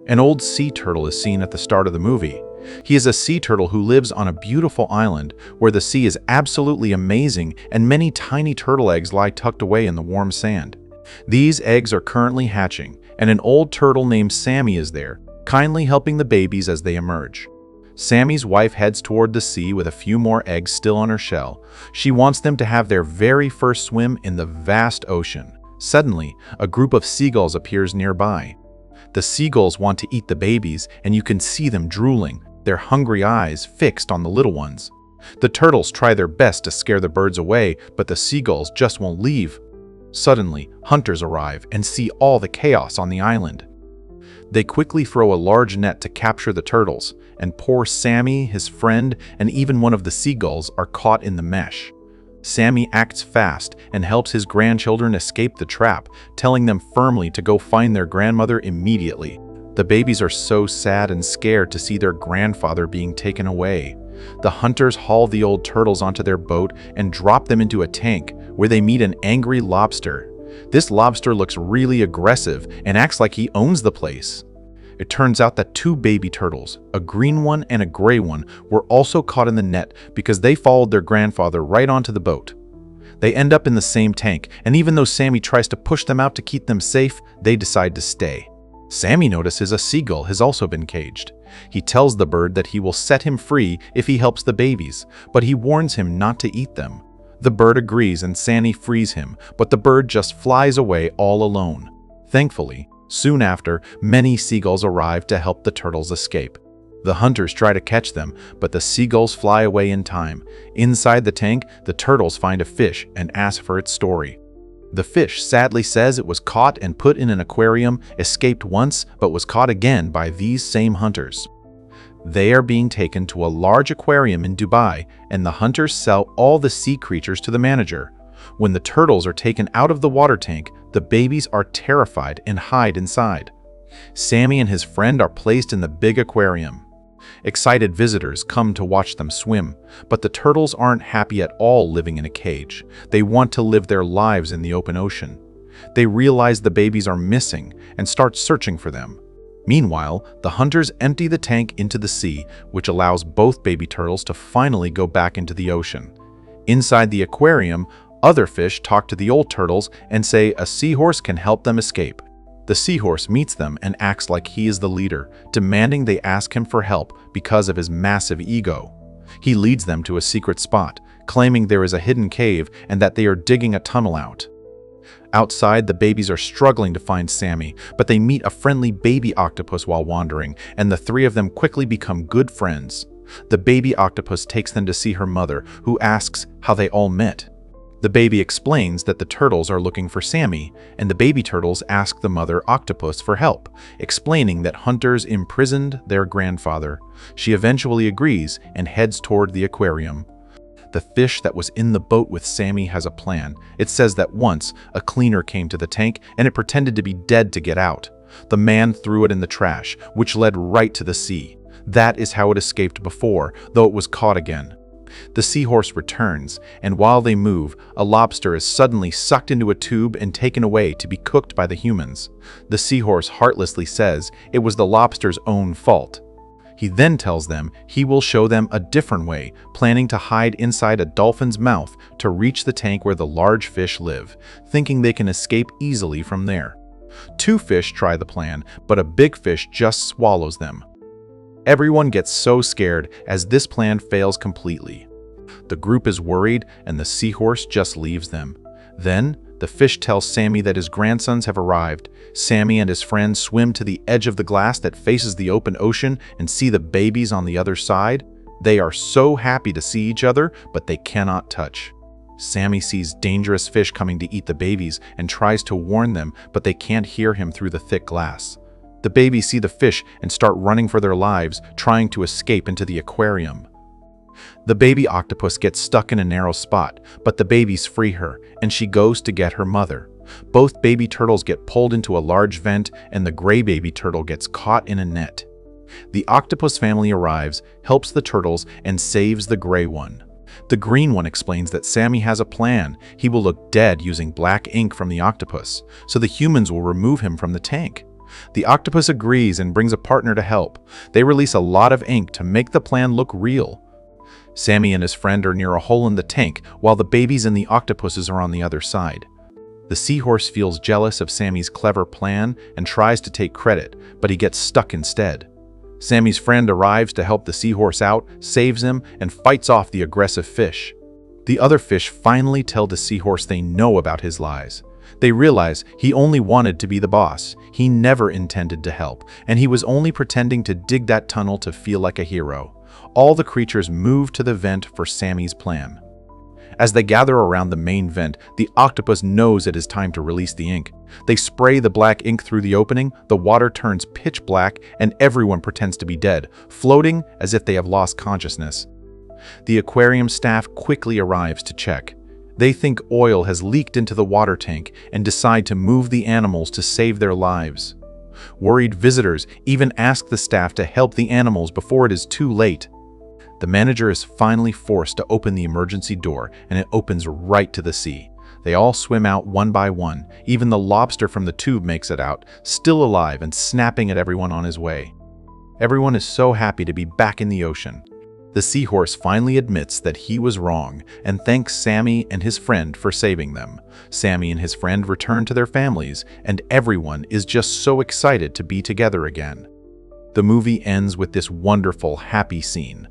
An old sea turtle is seen at the start of the movie. He is a sea turtle who lives on a beautiful island where the sea is absolutely amazing and many tiny turtle eggs lie tucked away in the warm sand. These eggs are currently hatching, and an old turtle named Sammy is there, kindly helping the babies as they emerge. Sammy's wife heads toward the sea with a few more eggs still on her shell. She wants them to have their very first swim in the vast ocean. Suddenly, a group of seagulls appears nearby. The seagulls want to eat the babies, and you can see them drooling, their hungry eyes fixed on the little ones. The turtles try their best to scare the birds away, but the seagulls just won't leave. Suddenly, hunters arrive and see all the chaos on the island. They quickly throw a large net to capture the turtles, and poor Sammy, his friend, and even one of the seagulls are caught in the mesh. Sammy acts fast and helps his grandchildren escape the trap, telling them firmly to go find their grandmother immediately. The babies are so sad and scared to see their grandfather being taken away. The hunters haul the old turtles onto their boat and drop them into a tank, where they meet an angry lobster. This lobster looks really aggressive and acts like he owns the place. It turns out that two baby turtles, a green one and a gray one, were also caught in the net because they followed their grandfather right onto the boat. They end up in the same tank, and even though Sammy tries to push them out to keep them safe, they decide to stay. Sammy notices a seagull has also been caged. He tells the bird that he will set him free if he helps the babies, but he warns him not to eat them. The bird agrees and Sammy frees him, but the bird just flies away all alone. Thankfully, soon after, many seagulls arrive to help the turtles escape. The hunters try to catch them, but the seagulls fly away in time. Inside the tank, the turtles find a fish and ask for its story. The fish sadly says it was caught and put in an aquarium, escaped once, but was caught again by these same hunters. They are being taken to a large aquarium in Dubai, and the hunters sell all the sea creatures to the manager. When the turtles are taken out of the water tank, the babies are terrified and hide inside. Sammy and his friend are placed in the big aquarium. Excited visitors come to watch them swim, but the turtles aren't happy at all living in a cage. They want to live their lives in the open ocean. They realize the babies are missing and start searching for them. Meanwhile, the hunters empty the tank into the sea, which allows both baby turtles to finally go back into the ocean. Inside the aquarium, other fish talk to the old turtles and say a seahorse can help them escape. The seahorse meets them and acts like he is the leader, demanding they ask him for help because of his massive ego. He leads them to a secret spot, claiming there is a hidden cave and that they are digging a tunnel out. Outside, the babies are struggling to find Sammy, but they meet a friendly baby octopus while wandering, and the three of them quickly become good friends. The baby octopus takes them to see her mother, who asks how they all met. The baby explains that the turtles are looking for Sammy, and the baby turtles ask the mother octopus for help, explaining that hunters imprisoned their grandfather. She eventually agrees and heads toward the aquarium. The fish that was in the boat with Sammy has a plan. It says that once, a cleaner came to the tank and it pretended to be dead to get out. The man threw it in the trash, which led right to the sea. That is how it escaped before, though it was caught again. The seahorse returns, and while they move, a lobster is suddenly sucked into a tube and taken away to be cooked by the humans. The seahorse heartlessly says it was the lobster's own fault. He then tells them he will show them a different way, planning to hide inside a dolphin's mouth to reach the tank where the large fish live, thinking they can escape easily from there. Two fish try the plan, but a big fish just swallows them. Everyone gets so scared as this plan fails completely. The group is worried and the seahorse just leaves them. Then, the fish tells Sammy that his grandsons have arrived. Sammy and his friends swim to the edge of the glass that faces the open ocean and see the babies on the other side. They are so happy to see each other, but they cannot touch. Sammy sees dangerous fish coming to eat the babies and tries to warn them, but they can't hear him through the thick glass. The babies see the fish and start running for their lives, trying to escape into the aquarium. The baby octopus gets stuck in a narrow spot, but the babies free her, and she goes to get her mother. Both baby turtles get pulled into a large vent, and the gray baby turtle gets caught in a net. The octopus family arrives, helps the turtles, and saves the gray one. The green one explains that Sammy has a plan. He will look dead using black ink from the octopus, so the humans will remove him from the tank. The octopus agrees and brings a partner to help. They release a lot of ink to make the plan look real. Sammy and his friend are near a hole in the tank, while the babies and the octopuses are on the other side. The seahorse feels jealous of Sammy's clever plan and tries to take credit, but he gets stuck instead. Sammy's friend arrives to help the seahorse out, saves him, and fights off the aggressive fish. The other fish finally tell the seahorse they know about his lies. They realize he only wanted to be the boss. He never intended to help, and he was only pretending to dig that tunnel to feel like a hero. All the creatures move to the vent for Sammy's plan. As they gather around the main vent, the octopus knows it is time to release the ink. They spray the black ink through the opening, the water turns pitch black, and everyone pretends to be dead, floating as if they have lost consciousness. The aquarium staff quickly arrives to check. They think oil has leaked into the water tank and decide to move the animals to save their lives. Worried visitors even ask the staff to help the animals before it is too late. The manager is finally forced to open the emergency door, and it opens right to the sea. They all swim out one by one. Even the lobster from the tube makes it out, still alive and snapping at everyone on his way. Everyone is so happy to be back in the ocean. The seahorse finally admits that he was wrong and thanks Sammy and his friend for saving them. Sammy and his friend return to their families, and everyone is just so excited to be together again. The movie ends with this wonderful, happy scene.